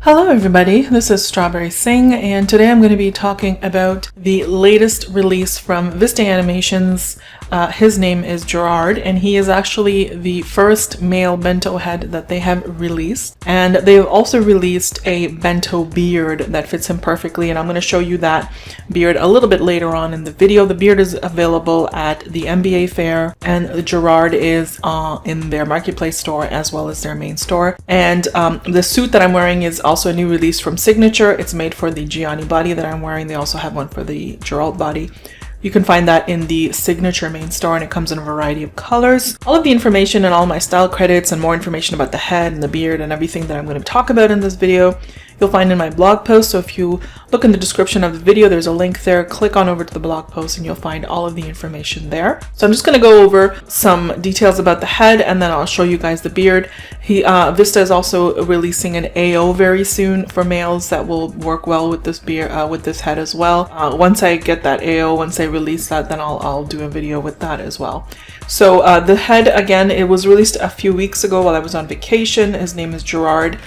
Hello everybody, this is Strawberry Singh, and today I'm going to be talking about the latest release from Vista Animations. His name is Gerard, and he is actually the first male bento head that they have released. And they've also released a bento beard that fits him perfectly, and I'm going to show you that beard a little bit later on in the video. The beard is available at the MBA fair, and Gerard is in their marketplace store as well as their main store. And the suit that I'm wearing is also a new release from Signature. It's made for the Gianni body that I'm wearing. They also have one for the Gerald body. You can find that in the Signature main store, and it comes in a variety of colors. All of the information and all my style credits and more information about the head and the beard and everything that I'm going to talk about in this video, you'll find in my blog post. So if you look in the description of the video, there's a link there. Click on over to the blog post and you'll find all of the information there. So I'm just going to go over some details about the head, and then I'll show you guys the beard. Vista is also releasing an AO very soon for males that will work well with this beard, with this head as well. Once I get that AO, once I release that, then I'll do a video with that as well. So the head, again, it was released a few weeks ago while I was on vacation. His name is Gerard.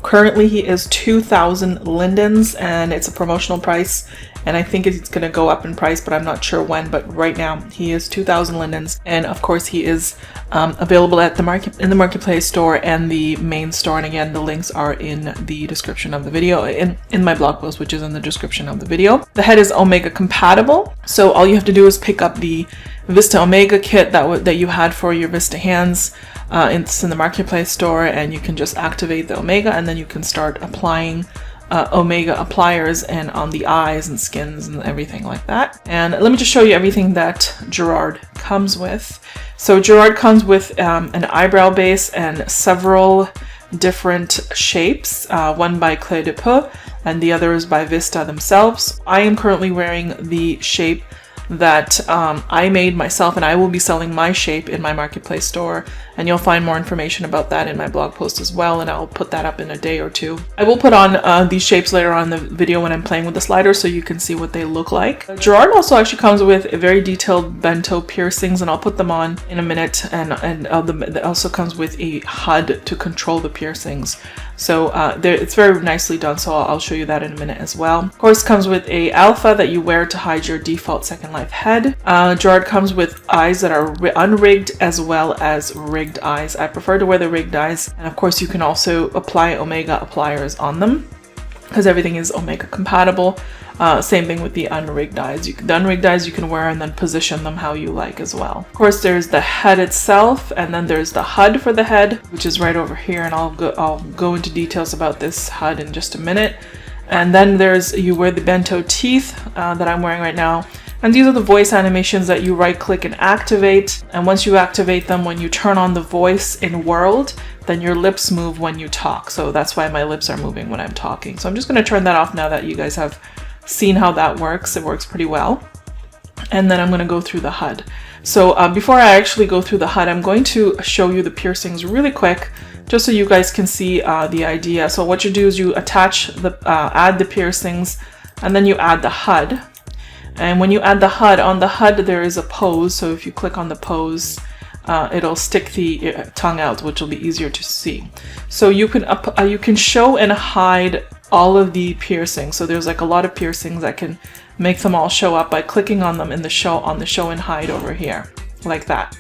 Currently he is 2,000 lindens, and it's a promotional price, and I think it's going to go up in price, but I'm not sure when. But right now he is 2,000 lindens, and of course he is available at the marketplace store and the main store. And again, the links are in the description of the video, in my blog post, which is in the description of the video. The head is Omega compatible, so all you have to do is pick up the Vista Omega kit that you had for your Vista hands. It's in the marketplace store, and you can just activate the Omega, and then you can start applying Omega appliers and on the eyes and skins and everything like that. And let me just show you everything that Gerard comes with. So Gerard comes with an eyebrow base and several different shapes, one by Clé de Peau and the other is by Vista themselves. I am currently wearing the shape that I made myself, and I will be selling my shape in my marketplace store, and you'll find more information about that in my blog post as well, and I'll put that up in a day or two. I will put on these shapes later on in the video when I'm playing with the slider, so you can see what they look like. Gerard also actually comes with a very detailed bento piercings, and I'll put them on in a minute, and it also comes with a HUD to control the piercings. So it's very nicely done, so I'll show you that in a minute as well. Of course, comes with a alpha that you wear to hide your default Second Life head. Gerard comes with eyes that are unrigged as well as rigged eyes. I prefer to wear the rigged eyes, and of course you can also apply Omega appliers on them because everything is Omega compatible. Same thing with the unrigged eyes. The unrigged eyes you can wear and then position them how you like as well. Of course, there's the head itself, and then there's the HUD for the head, which is right over here, and I'll go into details about this HUD in just a minute. And then you wear the bento teeth that I'm wearing right now. And these are the voice animations that you right click and activate. And once you activate them, when you turn on the voice in world, then your lips move when you talk. So that's why my lips are moving when I'm talking. So I'm just going to turn that off now that you guys have seen how that works. It works pretty well. And then I'm going to go through the HUD. So before I actually go through the HUD, I'm going to show you the piercings really quick, just so you guys can see the idea. So what you do is you attach add the piercings, and then you add the HUD. And when you add the HUD, on the HUD there is a pose. So if you click on the pose, it'll stick the tongue out, which will be easier to see. So you can show and hide all of the piercings. So there's like a lot of piercings. I can make them all show up by clicking on them in the show and hide over here, like that.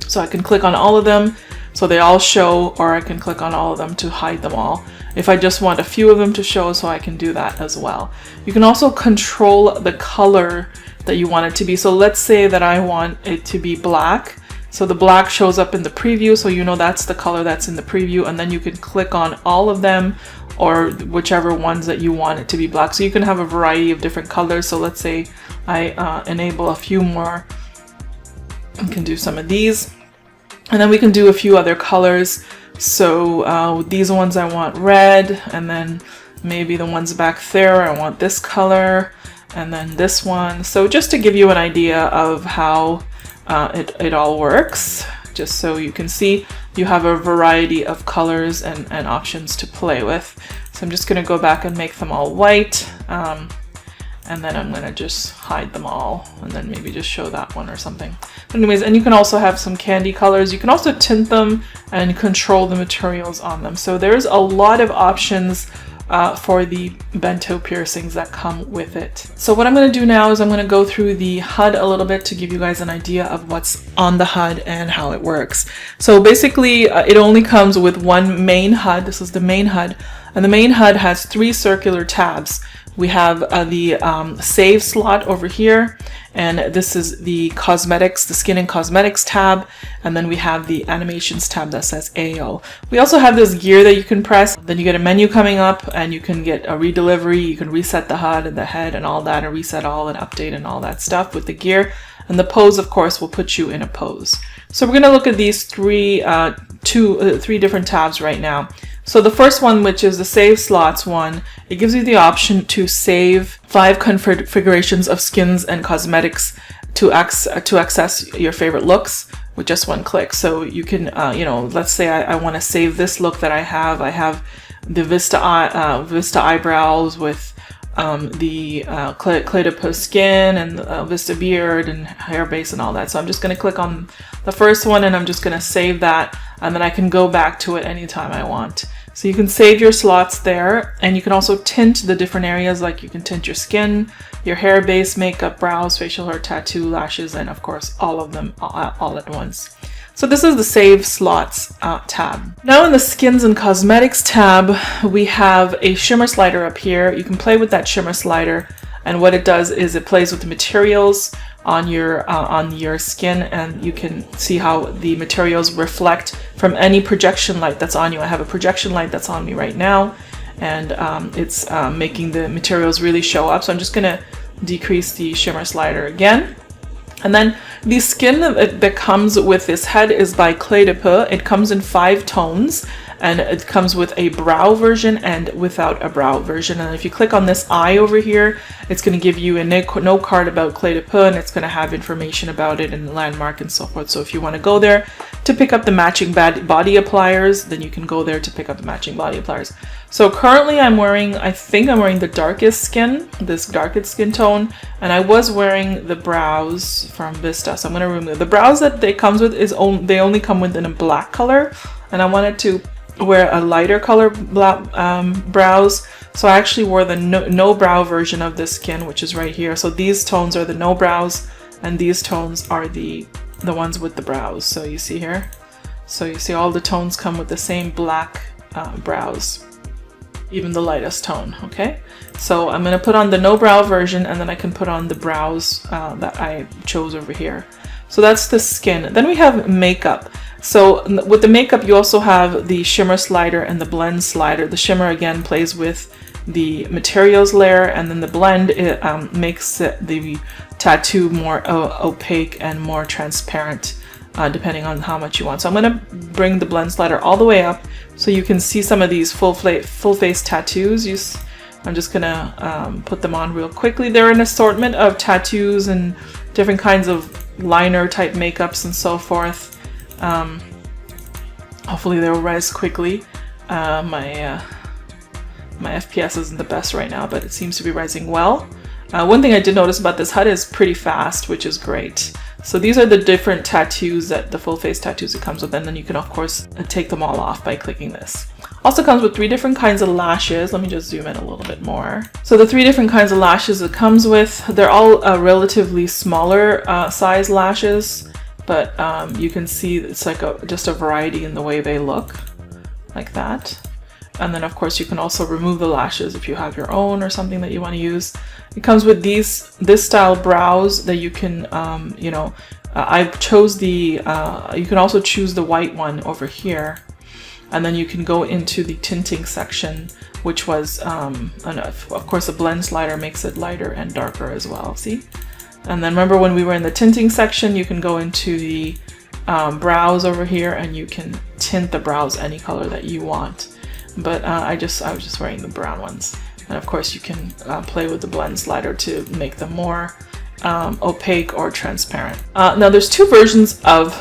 So I can click on all of them so they all show, or I can click on all of them to hide them all. If I just want a few of them to show, so I can do that as well. You can also control the color that you want it to be. So let's say that I want it to be black. So the black shows up in the preview, so you know that's the color that's in the preview, and then you can click on all of them or whichever ones that you want it to be black. So you can have a variety of different colors. So let's say I enable a few more. We can do some of these, and then we can do a few other colors. So these ones I want red, and then maybe the ones back there I want this color, and then this one. So just to give you an idea of how it all works, just so you can see, you have a variety of colors and options to play with. So I'm just going to go back and make them all white, and then I'm going to just hide them all, and then maybe just show that one or something. But anyways, and you can also have some candy colors. You can also tint them and control the materials on them. So there's a lot of options for the bento piercings that come with it. So what I'm going to do now is I'm going to go through the HUD a little bit to give you guys an idea of what's on the HUD and how it works. So basically it only comes with one main HUD. This is the main HUD, and the main HUD has 3 circular tabs. We have the save slot over here, and this is the cosmetics, the skin and cosmetics tab, and then we have the animations tab that says AO. We also have this gear that you can press. Then you get a menu coming up, and you can get a redelivery. You can reset the HUD and the head and all that, and reset all and update and all that stuff with the gear. And the pose, of course, will put you in a pose. So we're going to look at these three different tabs right now. So the first one, which is the save slots one, it gives you the option to save 5 configurations of skins and cosmetics to access your favorite looks with just one click. So you can, let's say I want to save this look that I have. I have the Vista eyebrows with the Claytopus skin and Vista beard and hair base and all that. So I'm just going to click on the first one, and I'm just going to save that, and then I can go back to it anytime I want. So you can save your slots there, and you can also tint the different areas, like you can tint your skin, your hair base, makeup, brows, facial hair, tattoo, lashes, and of course all of them all at once. So this is the Save Slots tab. Now in the Skins and Cosmetics tab, we have a shimmer slider up here. You can play with that shimmer slider, and what it does is it plays with the materials on your skin, and you can see how the materials reflect from any projection light that's on you. I have a projection light that's on me right now, and it's making the materials really show up. So I'm just gonna decrease the shimmer slider again. And then the skin that comes with this head is by Claytopus. It comes in 5 tones, and it comes with a brow version and without a brow version. And if you click on this eye over here, it's going to give you a note card about Claytopus, and it's going to have information about it and landmark and so forth. So if you want to go there to pick up the matching body appliers, then you can go there to pick up the matching body appliers. So currently I think I'm wearing the darkest skin, this darkest skin tone, and I was wearing the brows from Vista. So I'm going to remove the brows that they comes with. They only come with in a black color, and I wanted to wear a lighter color brows. So I actually wore the no brow version of this skin, which is right here. So these tones are the no brows, and these tones are the ones with the brows. So you see here, so you see all the tones come with the same black brows, even the lightest tone. Okay, so I'm going to put on the no brow version, and then I can put on the brows that I chose over here. So that's the skin. Then we have makeup. So with the makeup, you also have the shimmer slider and the blend slider. The shimmer again plays with the materials layer, and then the blend makes the tattoo more opaque and more transparent, depending on how much you want. So I'm going to bring the blend slider all the way up so you can see some of these full face tattoos. I'm just going to put them on real quickly. They're an assortment of tattoos and different kinds of liner type makeups and so forth. Hopefully they will rise quickly. My FPS isn't the best right now, but it seems to be rising well. One thing I did notice about this HUD is pretty fast, which is great. So these are the different tattoos, that the full face tattoos it comes with, and then you can of course take them all off by clicking this. Also comes with 3 different kinds of lashes. Let me just zoom in a little bit more. So the 3 different kinds of lashes it comes with, they're all relatively smaller size lashes, but you can see it's like just a variety in the way they look, like that. And then of course you can also remove the lashes if you have your own or something that you want to use. It comes with this style brows that you can, I chose the, you can also choose the white one over here. And then you can go into the tinting section, which was, and of course the blend slider makes it lighter and darker as well, see? And then remember when we were in the tinting section, you can go into the brows over here, and you can tint the brows any color that you want. But I was just wearing the brown ones. And of course you can play with the blend slider to make them more opaque or transparent. Now there's 2 versions of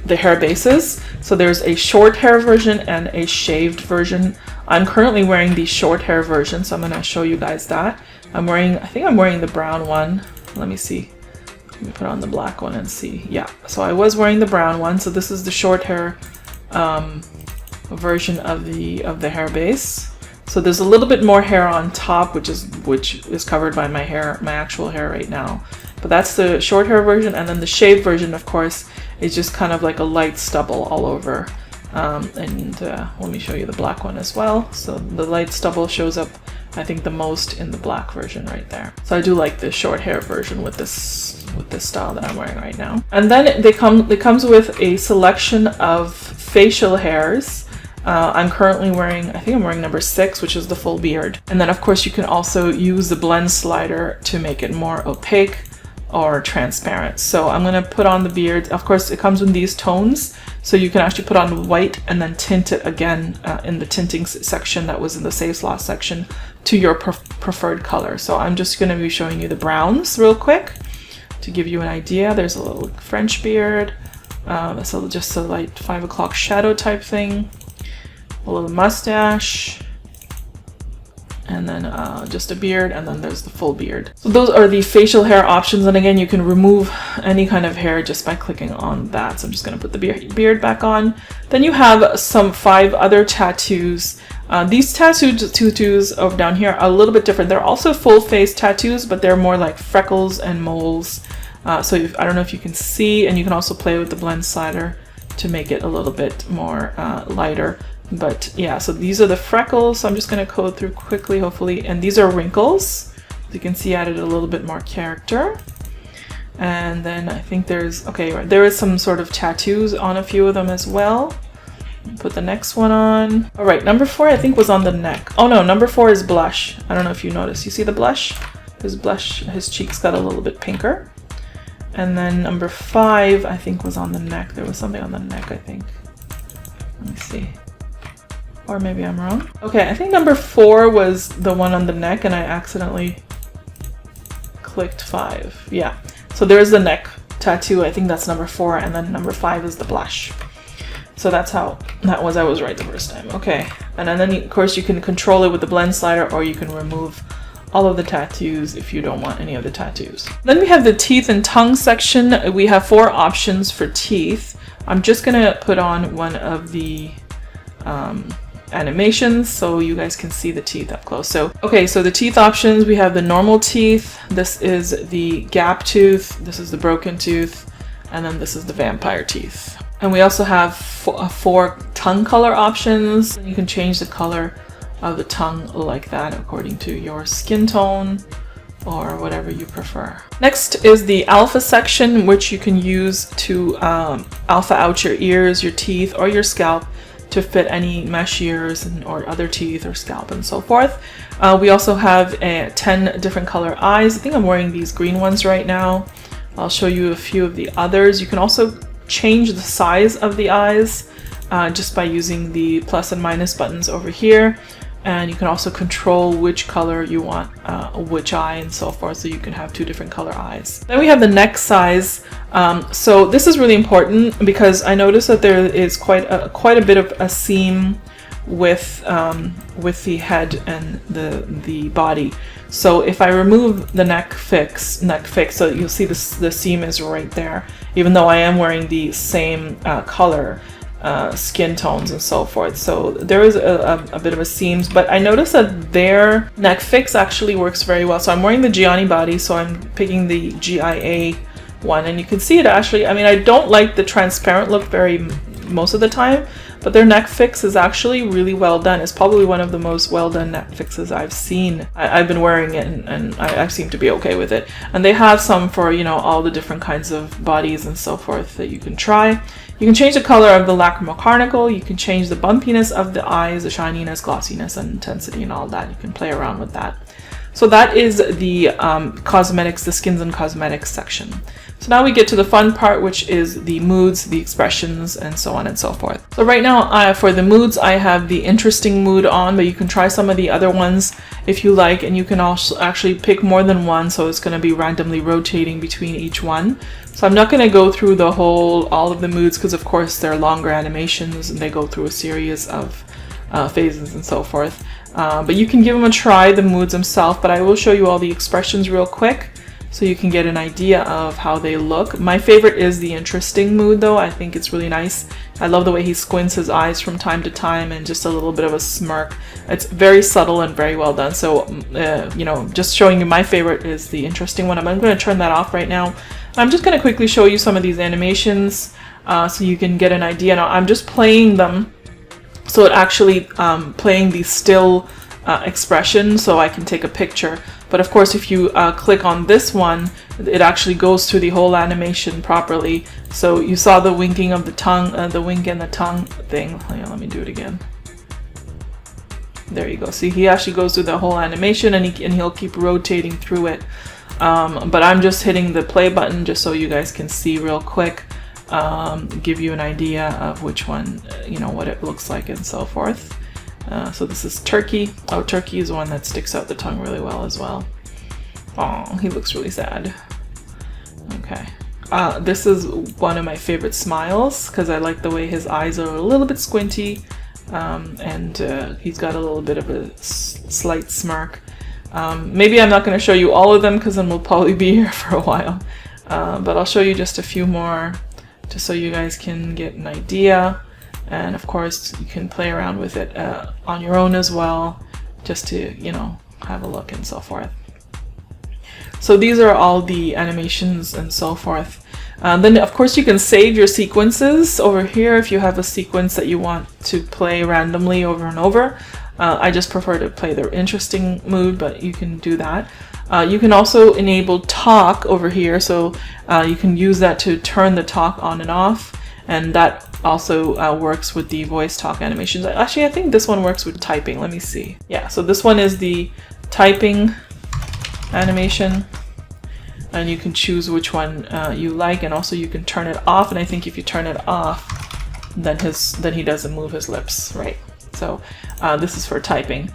the hair bases. So there's a short hair version and a shaved version. I'm currently wearing the short hair version, so I'm going to show you guys that. I think I'm wearing the brown one. Let me see. Let me put on the black one and see. Yeah, so I was wearing the brown one. So this is the short hair version of the hair base. So there's a little bit more hair on top, which is covered by my hair, my actual hair right now. But that's the short hair version, and then the shaved version, of course, is just kind of like a light stubble all over. Let me show you the black one as well. So the light stubble shows up, I think, the most in the black version right there. So I do like the short hair version with this style that I'm wearing right now. And then it comes with a selection of facial hairs. I'm currently wearing, I think I'm wearing number 6, which is the full beard. And then of course you can also use the blend slider to make it more opaque or transparent. So I'm gonna put on the beard. Of course it comes in these tones, so you can actually put on white and then tint it again in the tinting section that was in the Save Slots section to your preferred color. So I'm just gonna be showing you the browns real quick to give you an idea. There's a little French beard, so just a light 5 o'clock shadow type thing, a little mustache, and then just a beard, and then there's the full beard. So those are the facial hair options, and again you can remove any kind of hair just by clicking on that. So I'm just going to put the beard back on. Then you have some 5 other tattoos. These tattoos over down here are a little bit different. They're also full face tattoos, but they're more like freckles and moles. So I don't know if you can see, and you can also play with the blend slider to make it a little bit more lighter. But yeah, so these are the freckles. So I'm just going to go through quickly, hopefully. And these are wrinkles. As you can see, added a little bit more character. And then I think there's, okay, right, there is some sort of tattoos on a few of them as well. Put the next one on. All right, number 4 I think was on the neck. Oh no, number 4 is blush. I don't know if you noticed. You see the blush? His blush, his cheeks got a little bit pinker. And then number 5 I think was on the neck. There was something on the neck, I think. Let me see. Or maybe I'm wrong. Okay, I think number 4 was the one on the neck, and I accidentally clicked 5. Yeah, so there's the neck tattoo. I think that's number 4, and then number 5 is the blush. So that's how that was. I was right the first time. Okay, and then of course you can control it with the blend slider, or you can remove all of the tattoos if you don't want any of the tattoos. Then we have the teeth and tongue section. We have 4 options for teeth. I'm just gonna put on one of the animations so you guys can see the teeth up close. So okay, so the teeth options, we have the normal teeth, this is the gap tooth, this is the broken tooth, and then this is the vampire teeth. And we also have 4 tongue color options. You can change the color of the tongue like that according to your skin tone or whatever you prefer. Next is the alpha section, which you can use to alpha out your ears, your teeth, or your scalp to fit any mesh ears or other teeth or scalp and so forth. We also have 10 different color eyes. I think I'm wearing these green ones right now. I'll show you a few of the others. You can also change the size of the eyes just by using the plus and minus buttons over here. And you can also control which color you want, which eye and so forth, so you can have 2 different color eyes. Then we have the neck size. So this is really important because I noticed that there is quite a bit of a seam with the head and the body. So if I remove the neck fix, so you'll see the seam is right there, even though I am wearing the same color skin tones and so forth. So there is a bit of a seams, but I noticed that their neck fix actually works very well. So I'm wearing the Gianni body, so I'm picking the GIA one, and you can see it actually. I mean, I don't like the transparent look most of the time, but their neck fix is actually really well done. It's probably one of the most well done neck fixes I've seen. I've been wearing it and I seem to be okay with it. And they have some for, you know, all the different kinds of bodies and so forth that you can try. You can change the color of the lacrimal carnicle. You can change the bumpiness of the eyes, the shininess, glossiness, and intensity and all that. You can play around with that. So that is the cosmetics, the skins and cosmetics section. So now we get to the fun part, which is the moods, the expressions, and so on and so forth. So right now for the moods, I have the interesting mood on, but you can try some of the other ones if you like, and you can also actually pick more than one, so it's going to be randomly rotating between each one. So I'm not going to go through all of the moods because of course they're longer animations and they go through a series of phases and so forth. But you can give them a try, the moods themselves, but I will show you all the expressions real quick. so you can get an idea of how they look. My favorite is the interesting mood though. I think it's really nice. I love the way he squints his eyes from time to time and just a little bit of a smirk. It's very subtle and very well done. So, you know, just showing you my favorite is the interesting one. I'm going to turn that off right now. I'm just going to quickly show you some of these animations so you can get an idea. Now, I'm just playing them. So it actually playing the still expression so I can take a picture. But of course, if you click on this one, it actually goes through the whole animation properly. So you saw the winking of the tongue, the wink and the tongue thing. Hang on, let me do it again. There you go. See, he actually goes through the whole animation and he'll keep rotating through it. But I'm just hitting the play button just so you guys can see real quick, give you an idea of which one, you know, what it looks like and so forth. So this is Turkey. Oh, Turkey is one that sticks out the tongue really well as well. Oh, he looks really sad. Okay. This is one of my favorite smiles because I like the way his eyes are a little bit squinty, and he's got a little bit of a slight smirk. Maybe I'm not going to show you all of them because then we'll probably be here for a while. But I'll show you just a few more just so you guys can get an idea. And of course, you can play around with it on your own as well, just to, you know, have a look and so forth. So these are all the animations and so forth. Then of course you can save your sequences over here if you have a sequence that you want to play randomly over and over. I just prefer to play the interesting mood, but you can do that. You can also enable talk over here, so you can use that to turn the talk on and off, and that also works with the voice talk animations. Actually, I think this one works with typing. Let me see. Yeah, so this one is the typing animation, and you can choose which one you like, and also you can turn it off, and I think if you turn it off, then he doesn't move his lips, right? So this is for typing.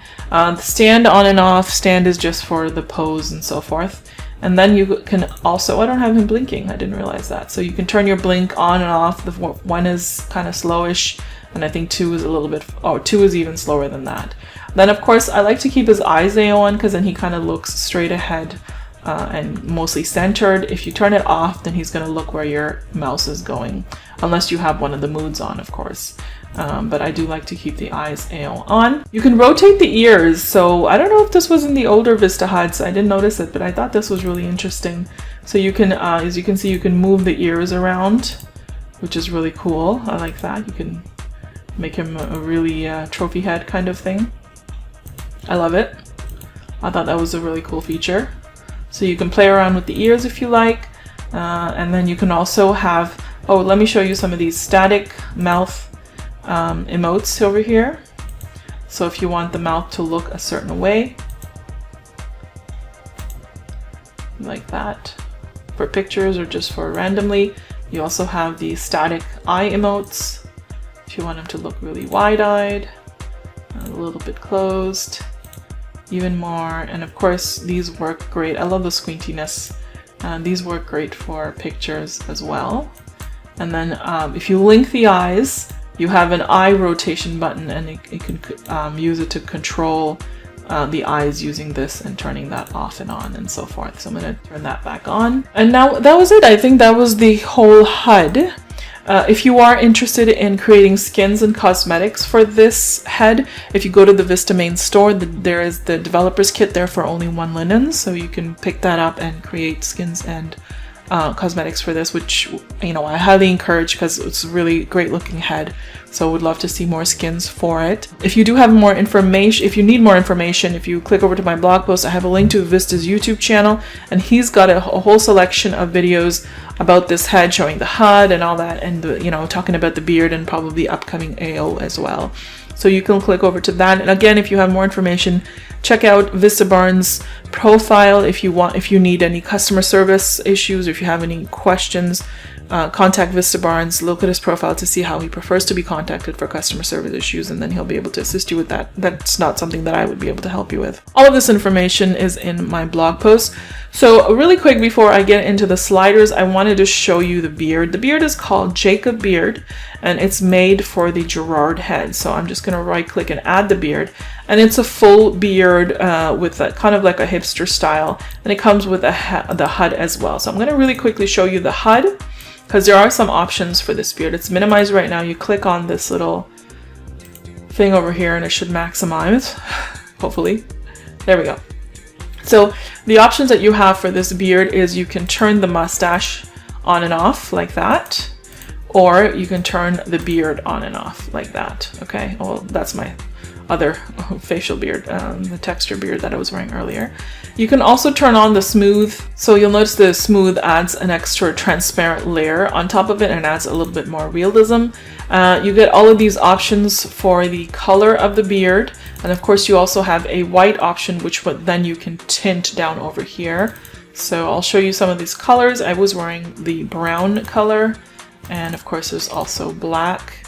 Stand on and off, stand is just for the pose and so forth. And then you can also, I don't have him blinking, I didn't realize that. So you can turn your blink on and off. The one is kind of slowish, and I think 2 is a little bit, oh, 2 is even slower than that. Then of course I like to keep his eyes on because then he kind of looks straight ahead and mostly centered. If you turn it off, then he's going to look where your mouse is going, unless you have one of the moods on, of course. But I do like to keep the eyes on. You can rotate the ears. So I don't know if this was in the older Vista HUDs. I didn't notice it, but I thought this was really interesting. So you can, as you can see, you can move the ears around, which is really cool. I like that. You can make him a really trophy head kind of thing. I love it. I thought that was a really cool feature. So you can play around with the ears if you like. And then you can also have, oh, let me show you some of these static mouth emotes over here. So if you want the mouth to look a certain way, like that, for pictures or just for randomly. You also have the static eye emotes if you want them to look really wide-eyed, a little bit closed, even more. And of course these work great. I love the squintiness. These work great for pictures as well. And then if you link the eyes, you have an eye rotation button, and it can use it to control the eyes using this and turning that off and on and so forth. So I'm going to turn that back on. And now that was it. I think that was the whole HUD. If you are interested in creating skins and cosmetics for this head, if you go to the Vista main store, there is the developer's kit there for only 1 linen, so you can pick that up and create skins and cosmetics for this, which, you know, I highly encourage because it's a really great looking head. So would love to see more skins for it. If you do have more information, if you need more information, if you click over to my blog post, I have a link to Vista's YouTube channel, and he's got a whole selection of videos about this head, showing the HUD and all that, and you know, talking about the beard and probably upcoming AO as well. So you can click over to that. And again, if you have more information, check out Vista Barnes' profile if you need any customer service issues, if you have any questions contact Vista Barnes, look at his profile to see how he prefers to be contacted for customer service issues, and then he'll be able to assist you with that. That's not something that I would be able to help you with. All of this information is in my blog post. So really quick before I get into the sliders, I wanted to show you the beard. The beard is called Jacob Beard, and it's made for the Gerard head. So I'm just going to right click and add the beard, and it's a full beard with a, kind of like a hipster style, and it comes with the HUD as well. So I'm going to really quickly show you the HUD, because there are some options for this beard. It's minimized right now. You click on this little thing over here and it should maximize, hopefully. There we go. So the options that you have for this beard is you can turn the mustache on and off like that, or you can turn the beard on and off like that. Okay, well, that's my other facial beard, the texture beard that I was wearing earlier. You can also turn on the smooth. So you'll notice the smooth adds an extra transparent layer on top of it and adds a little bit more realism. You get all of these options for the color of the beard. And of course you also have a white option, which then you can tint down over here. So I'll show you some of these colors. I was wearing the brown color, and of course there's also black.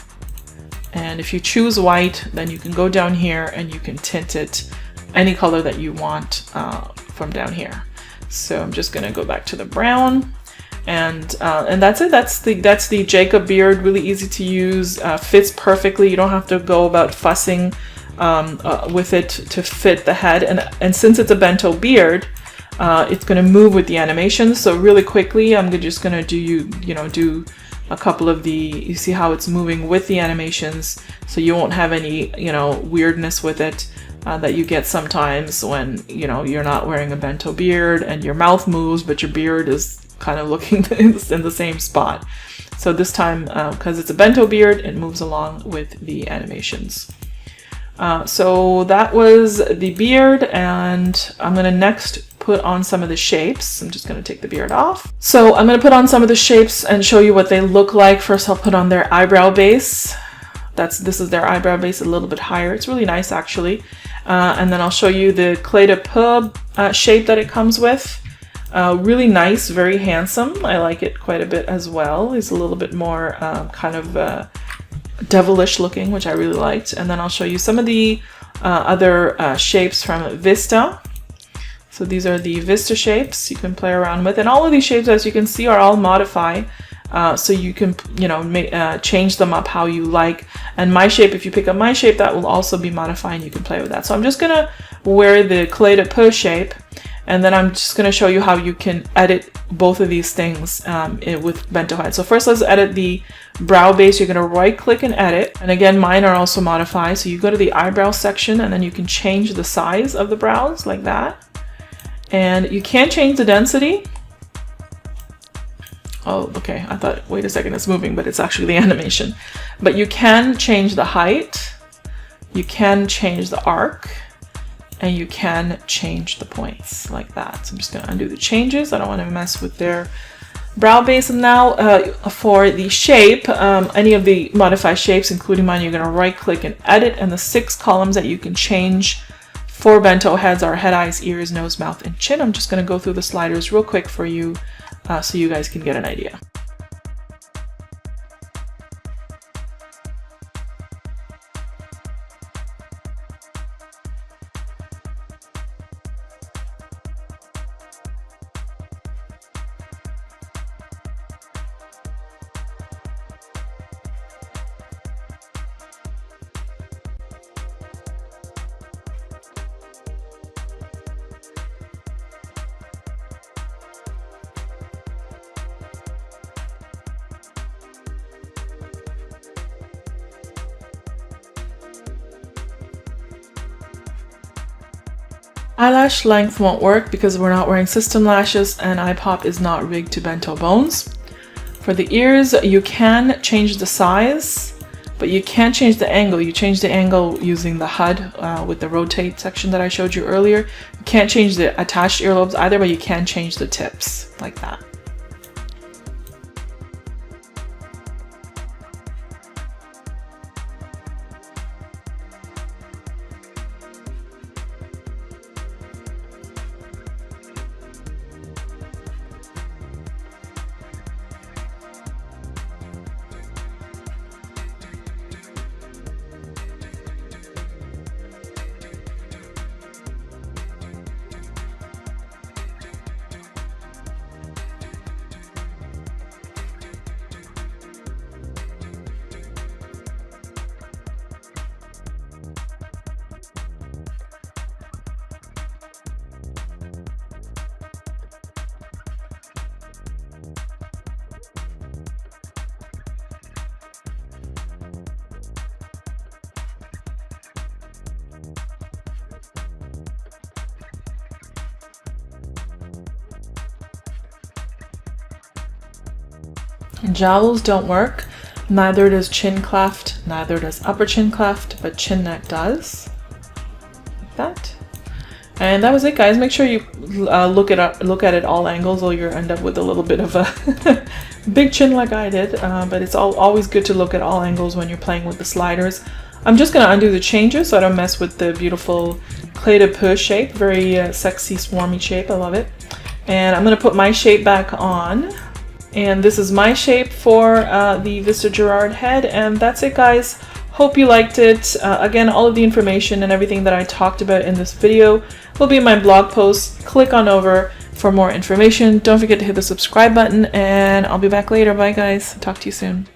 And if you choose white, then you can go down here and you can tint it any color that you want from down here. So I'm just gonna go back to the brown, and that's it. That's the Jacob beard. Really easy to use, fits perfectly. You don't have to go about fussing with it to fit the head. And since it's a bento beard, it's gonna move with the animation. So really quickly, I'm just gonna do a couple of you see how it's moving with the animations, so you won't have any, weirdness with it that you get sometimes when, you're not wearing a bento beard and your mouth moves, but your beard is kind of looking in the same spot. So this time, because it's a bento beard, it moves along with the animations. So that was the beard, and I'm gonna next put on some of the shapes. I'm just gonna take the beard off. So I'm gonna put on some of the shapes and show you what they look like. First, I'll put on their eyebrow base. This is their eyebrow base, a little bit higher. It's really nice, actually. And then I'll show you the clé de peau shape that it comes with. Really nice, very handsome. I like it quite a bit as well. It's a little bit more kind of devilish looking, which I really liked. And then I'll show you some of the other shapes from Vista. So these are the Vista shapes you can play around with, and all of these shapes, as you can see, are all modify, so you can change them up how you like. And my shape, if you pick up my shape, that will also be modified, and you can play with that. So I'm just gonna wear the clé de peau shape, and then I'm just gonna show you how you can edit both of these things with Bento head. So first, let's edit the brow base. You're gonna right click and edit, and again, mine are also modified. So you go to the eyebrow section, and then you can change the size of the brows like that. And you can change the density. Oh, okay, I thought, wait a second, it's moving, but it's actually the animation. But you can change the height, you can change the arc, and you can change the points like that. So I'm just gonna undo the changes. I don't wanna mess with their brow base. And now for the shape, any of the modified shapes, including mine, you're gonna right click and edit, and the 6 columns that you can change for bento heads are head, eyes, ears, nose, mouth, and chin. I'm just going to go through the sliders real quick for you so you guys can get an idea. Eyelash length won't work because we're not wearing system lashes, and iPop is not rigged to bento bones. For the ears, you can change the size, but you can't change the angle. You change the angle using the HUD with the rotate section that I showed you earlier. You can't change the attached earlobes either, but you can change the tips like that. Jowls don't work. Neither does chin cleft, neither does upper chin cleft, but chin neck does. Like that. And that was it, guys. Make sure you look at it all angles, or you'll end up with a little bit of a big chin like I did. But it's always good to look at all angles when you're playing with the sliders. I'm just gonna undo the changes so I don't mess with the beautiful clé de peau shape. Very sexy, swarmy shape. I love it. And I'm gonna put my shape back on. And this is my shape for the Vista Gerard head. And that's it, guys. Hope you liked it. Again, all of the information and everything that I talked about in this video will be in my blog post. Click on over for more information. Don't forget to hit the subscribe button, and I'll be back later. Bye, guys. Talk to you soon.